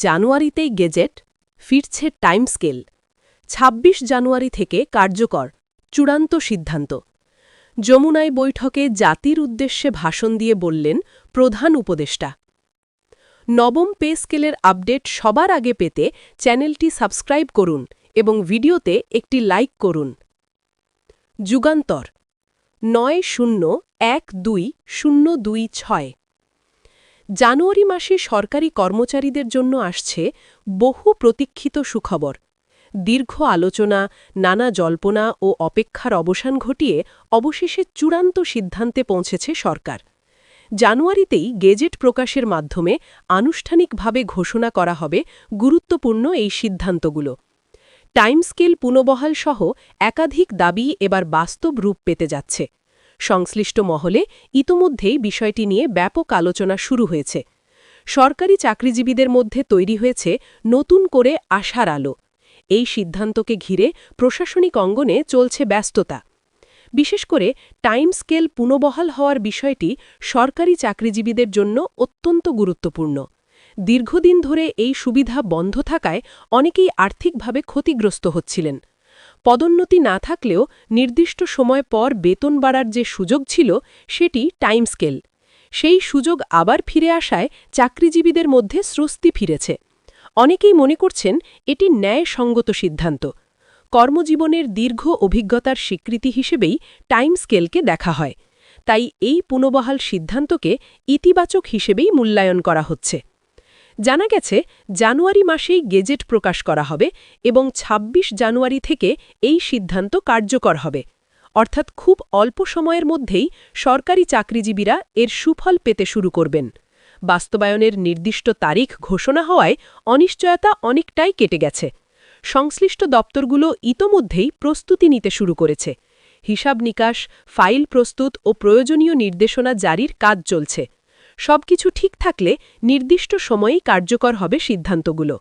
জানুয়ারিতেই gazette, ফিরছে time scale. ২৬ জানুয়ারি থেকে কার্যকর চূড়ান্ত সিদ্ধান্ত। যমুনায় বৈঠকে জাতির উদ্দেশ্যে ভাষণ দিয়ে বললেন প্রধান উপদেষ্টা। নবম পে স্কেলের আপডেট সবার আগে পেতে চ্যানেলটি সাবস্ক্রাইব করুন এবং ভিডিওতে একটি লাইক করুন। যুগান্তর ৯-০-১-২-০২-৬। জানুয়ারি মাসে সরকারি কর্মচারীদের জন্য আসছে বহু প্রতীক্ষিত সুখবর। দীর্ঘ আলোচনা, নানা জল্পনা ও অপেক্ষার অবসান ঘটিয়ে অবশেষে চূড়ান্ত সিদ্ধান্তে পৌঁছেছে সরকার। জানুয়ারিতেই গেজেট প্রকাশের মাধ্যমে আনুষ্ঠানিকভাবে ঘোষণা করা হবে গুরুত্বপূর্ণ এই সিদ্ধান্তগুলো। টাইম স্কেল পুনর্বহাল সহ একাধিক দাবি এবার বাস্তব রূপ পেতে যাচ্ছে। সংশ্লিষ্ট মহলে ইতোমধ্যেই বিষয়টি নিয়ে ব্যাপক আলোচনা শুরু হয়েছে। সরকারি চাকরিজীবীদের মধ্যে তৈরি হয়েছে নতুন করে আশার আলো। এই সিদ্ধান্তকে ঘিরে প্রশাসনিক অঙ্গনে চলছে ব্যস্ততা। বিশেষ করে টাইম স্কেল পুনর্বহাল হওয়ার বিষয়টি সরকারি চাকরিজীবীদের জন্য অত্যন্ত গুরুত্বপূর্ণ। দীর্ঘদিন ধরে এই সুবিধা বন্ধ থাকায় অনেকেই আর্থিকভাবে ক্ষতিগ্রস্ত হচ্ছিলেন। পদোন্নতি না থাকলেও নির্দিষ্ট সময় পর বেতন বাড়ার যে সুযোগ ছিল সেটি টাইম স্কেল। সেই সুযোগ আবার ফিরে আসায় চাকরিজীবীদের মধ্যে স্বস্তি ফিরেছে। অনেকেই মনে করছেন এটি ন্যায়সঙ্গত সিদ্ধান্ত। কর্মজীবনের দীর্ঘ অভিজ্ঞতার স্বীকৃতি হিসেবেই টাইম স্কেলকে দেখা হয়। তাই এই পুনর্বহাল সিদ্ধান্তকে ইতিবাচক হিসেবেই মূল্যায়ন করা হচ্ছে। জানা গেছে জানুয়ারি মাসেই গেজেট প্রকাশ করা হবে এবং ২৬ জানুয়ারি থেকে এই সিদ্ধান্ত কার্যকর হবে। অর্থাৎ খুব অল্প সময়ের মধ্যেই সরকারি চাকরিজীবীরা এর সুফল পেতে শুরু করবেন। বাস্তবায়নের নির্দিষ্ট তারিখ ঘোষণা হওয়ায় অনিশ্চয়তা অনেকটাই কেটে গেছে। সংশ্লিষ্ট দপ্তরগুলো ইতোমধ্যেই প্রস্তুতি নিতে শুরু করেছে। হিসাব নিকাশ, ফাইল প্রস্তুত ও প্রয়োজনীয় নির্দেশনা জারির কাজ চলছে। সবকিছু ঠিক থাকলে নির্দিষ্ট সময়েই কার্যকর হবে সিদ্ধান্তগুলো।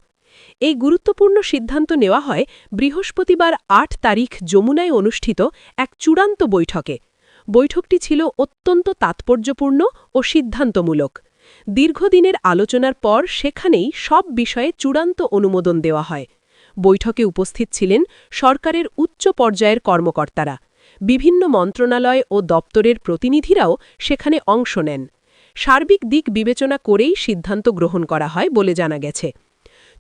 এই গুরুত্বপূর্ণ সিদ্ধান্ত নেওয়া হয় বৃহস্পতিবার ৮ তারিখ যমুনায় অনুষ্ঠিত এক চূড়ান্ত বৈঠকে। বৈঠকটি ছিল অত্যন্ত তাৎপর্যপূর্ণ ও সিদ্ধান্তমূলক। দীর্ঘদিনের আলোচনার পর সেখানেই সব বিষয়ে চূড়ান্ত অনুমোদন দেওয়া হয়। বৈঠকে উপস্থিত ছিলেন সরকারের উচ্চ পর্যায়ের কর্মকর্তারা। বিভিন্ন মন্ত্রণালয় ও দপ্তরের প্রতিনিধিরাও সেখানে অংশ নেন। সার্বিক দিক বিবেচনা করেই সিদ্ধান্ত গ্রহণ করা হয় বলে জানা গেছে।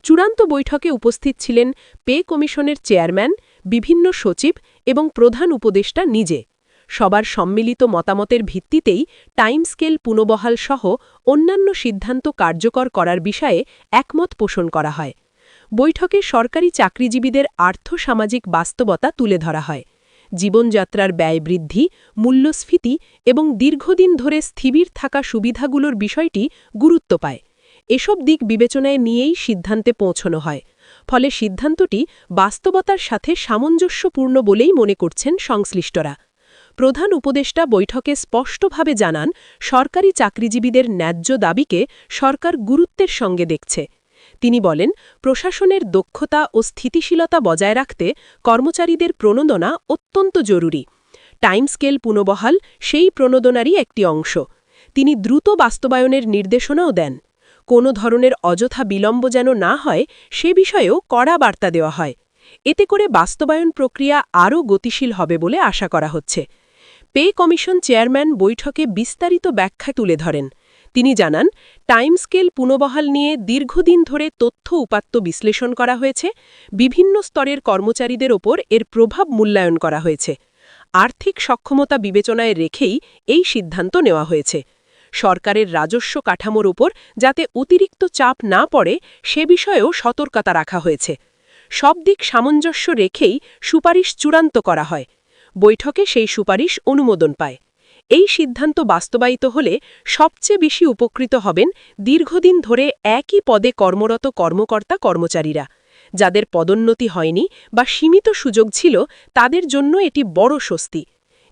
চূড়ান্ত বৈঠকে উপস্থিত ছিলেন পে কমিশনের চেয়ারম্যান, বিভিন্ন সচিব এবং প্রধান উপদেষ্টা নিজে। সবার সম্মিলিত মতামতের ভিত্তিতেই টাইম স্কেল পুনর্বহাল সহ অন্যান্য সিদ্ধান্ত কার্যকর করার বিষয়ে একমত পোষণ করা হয়। বৈঠকে সরকারি চাকরিজীবীদের আর্থসামাজিক বাস্তবতা তুলে ধরা হয়। জীবনযাত্রার ব্যয় বৃদ্ধি, মূল্যস্ফীতি এবং দীর্ঘদিন ধরে স্থির থাকা সুবিধাগুলোর বিষয়টি গুরুত্ব পায়। এসব দিক বিবেচনায় নিয়েই সিদ্ধান্তে পৌঁছানো হয়। ফলে সিদ্ধান্তটি বাস্তবতার সাথে সামঞ্জস্যপূর্ণ বলেই মনে করছেন সংশ্লিষ্টরা। প্রধান উপদেষ্টা বৈঠকে স্পষ্টভাবে জানান, সরকারি চাকরিজীবীদের ন্যায্য দাবিকে সরকার গুরুত্বের সঙ্গে দেখছে। তিনি বলেন, প্রশাসনের দক্ষতা ও স্থিতিশীলতা বজায় রাখতে কর্মচারীদের প্রণোদনা অত্যন্ত জরুরি। টাইম স্কেল পুনর্বহাল সেই প্রণোদনারই একটি অংশ। তিনি দ্রুত বাস্তবায়নের নির্দেশনাও দেন। কোনো ধরনের অযথা বিলম্ব যেন না হয় সে বিষয়েও কড়া বার্তা দেওয়া হয়। এতে করে বাস্তবায়ন প্রক্রিয়া আরও গতিশীল হবে বলে আশা করা হচ্ছে। পে কমিশন চেয়ারম্যান বৈঠকে বিস্তারিত ব্যাখ্যা তুলে ধরেন। তিনি জানান, টাইম স্কেল পুনর্বহাল নিয়ে দীর্ঘদিন ধরে তথ্য উপাত্ত বিশ্লেষণ করা হয়েছে। বিভিন্ন স্তরের কর্মচারীদের ওপর এর প্রভাব মূল্যায়ন করা হয়েছে। আর্থিক সক্ষমতা বিবেচনায় রেখেই এই সিদ্ধান্ত নেওয়া হয়েছে। সরকারের রাজস্ব কাঠামোর ওপর যাতে অতিরিক্ত চাপ না পড়ে সে বিষয়েও সতর্কতা রাখা হয়েছে। সব দিক সামঞ্জস্য রেখেই সুপারিশ চূড়ান্ত করা হয়। বৈঠকে সেই সুপারিশ অনুমোদন পায়। এই সিদ্ধান্ত বাস্তবায়িত হলে সবচেয়ে বেশি উপকৃত হবেন দীর্ঘদিন ধরে একই পদে কর্মরত কর্মচারীরা। যাদের পদোন্নতি হয়নি বা সীমিত সুযোগ ছিল তাদের জন্য এটি বড় স্বস্তি।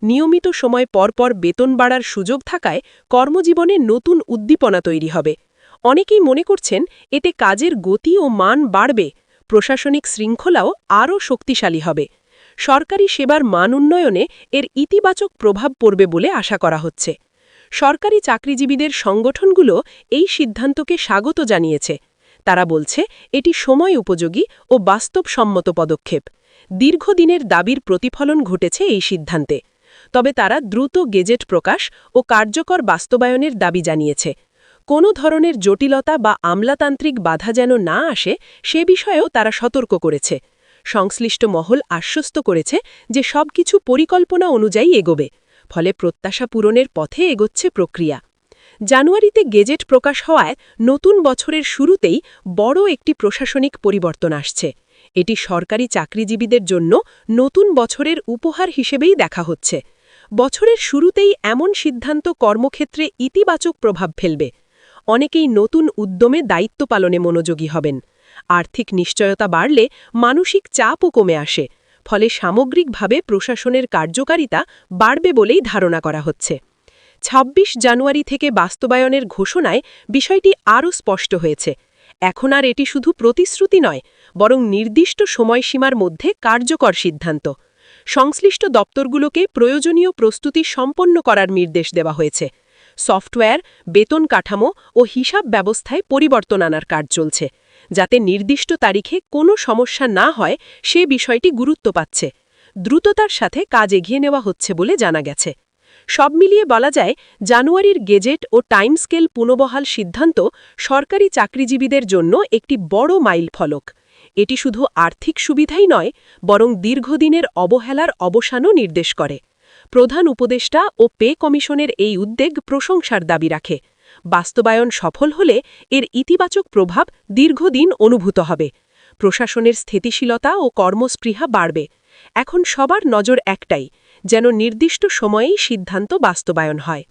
নিয়মিত সময় পরপর বেতন বাড়ার সুযোগ থাকায় কর্মজীবনে নতুন উদ্দীপনা তৈরি হবে। অনেকেই মনে করছেন এতে কাজের গতি ও মান বাড়বে, প্রশাসনিক শৃঙ্খলাও আরও শক্তিশালী হবে। সরকারি সেবার মান উন্নয়নে এর ইতিবাচক প্রভাব পড়বে বলে আশা করা হচ্ছে। সরকারি চাকরিজীবীদের সংগঠনগুলো এই সিদ্ধান্তকে স্বাগত জানিয়েছে। তারা বলছে এটি সময় উপযোগী ও বাস্তবসম্মত পদক্ষেপ। দীর্ঘদিনের দাবির প্রতিফলন ঘটেছে এই সিদ্ধান্তে। তবে তারা দ্রুত গেজেট প্রকাশ ও কার্যকর বাস্তবায়নের দাবি জানিয়েছে। কোনো ধরনের জটিলতা বা আমলাতান্ত্রিক বাধা যেন না আসে সে বিষয়েও তারা সতর্ক করেছে। সংশ্লিষ্ট মহল আশ্বস্ত করেছে যে সবকিছু পরিকল্পনা অনুযায়ী এগোবে, ফলে প্রত্যাশা পূরণের পথে এগোচ্ছে প্রক্রিয়া। জানুয়ারিতে গেজেট প্রকাশ হওয়ায় নতুন বছরের শুরুতেই বড় একটি প্রশাসনিক পরিবর্তন আসছে। এটি সরকারি চাকরিজীবীদের জন্য নতুন বছরের উপহার হিসেবেই দেখা হচ্ছে। বছরের শুরুতেই এমন সিদ্ধান্ত কর্মক্ষেত্রে ইতিবাচক প্রভাব ফেলবে। অনেকেই নতুন উদ্যমে দায়িত্ব পালনে মনোযোগী হবেন। আর্থিক নিশ্চয়তা বাড়লে মানসিক চাপও কমে আসে, ফলে সামগ্রিকভাবে প্রশাসনের কার্যকারিতা বাড়বে বলেই ধারণা করা হচ্ছে। ২৬ জানুয়ারি থেকে বাস্তবায়নের ঘোষণায় বিষয়টি আরও স্পষ্ট হয়েছে। এখন আর এটি শুধু প্রতিশ্রুতি নয়, বরং নির্দিষ্ট সময়সীমার মধ্যে কার্যকর সিদ্ধান্ত। সংশ্লিষ্ট দপ্তরগুলোকে প্রয়োজনীয় প্রস্তুতি সম্পন্ন করার নির্দেশ দেওয়া হয়েছে। সফটওয়্যার, বেতন কাঠামো ও হিসাব ব্যবস্থায় পরিবর্তন আনার কাজ চলছে, যাতে নির্দিষ্ট তারিখে কোনো সমস্যা না হয় সে বিষয়টি গুরুত্ব পাচ্ছে। দ্রুততার সাথে কাজ এগিয়ে নেওয়া হচ্ছে বলে জানা গেছে। সব মিলিয়ে বলা যায়, জানুয়ারির গেজেট ও টাইমস্কেল পুনর্বহাল সিদ্ধান্ত সরকারি চাকরিজীবীদের জন্য একটি বড় মাইলফলক। এটি শুধু আর্থিক সুবিধাই নয়, বরং দীর্ঘদিনের অবহেলার অবসানও নির্দেশ করে। প্রধান উপদেষ্টা ও পে কমিশনের এই উদ্যোগ প্রশংসার দাবি রাখে। বাস্তবায়ন সফল হলে এর ইতিবাচক প্রভাব দীর্ঘদিন অনুভূত হবে। প্রশাসনের স্থিতিশীলতা ও কর্মস্পৃহা বাড়বে। এখন সবার নজর একটাই, যেন নির্দিষ্ট সময়েই সিদ্ধান্ত বাস্তবায়ন হয়।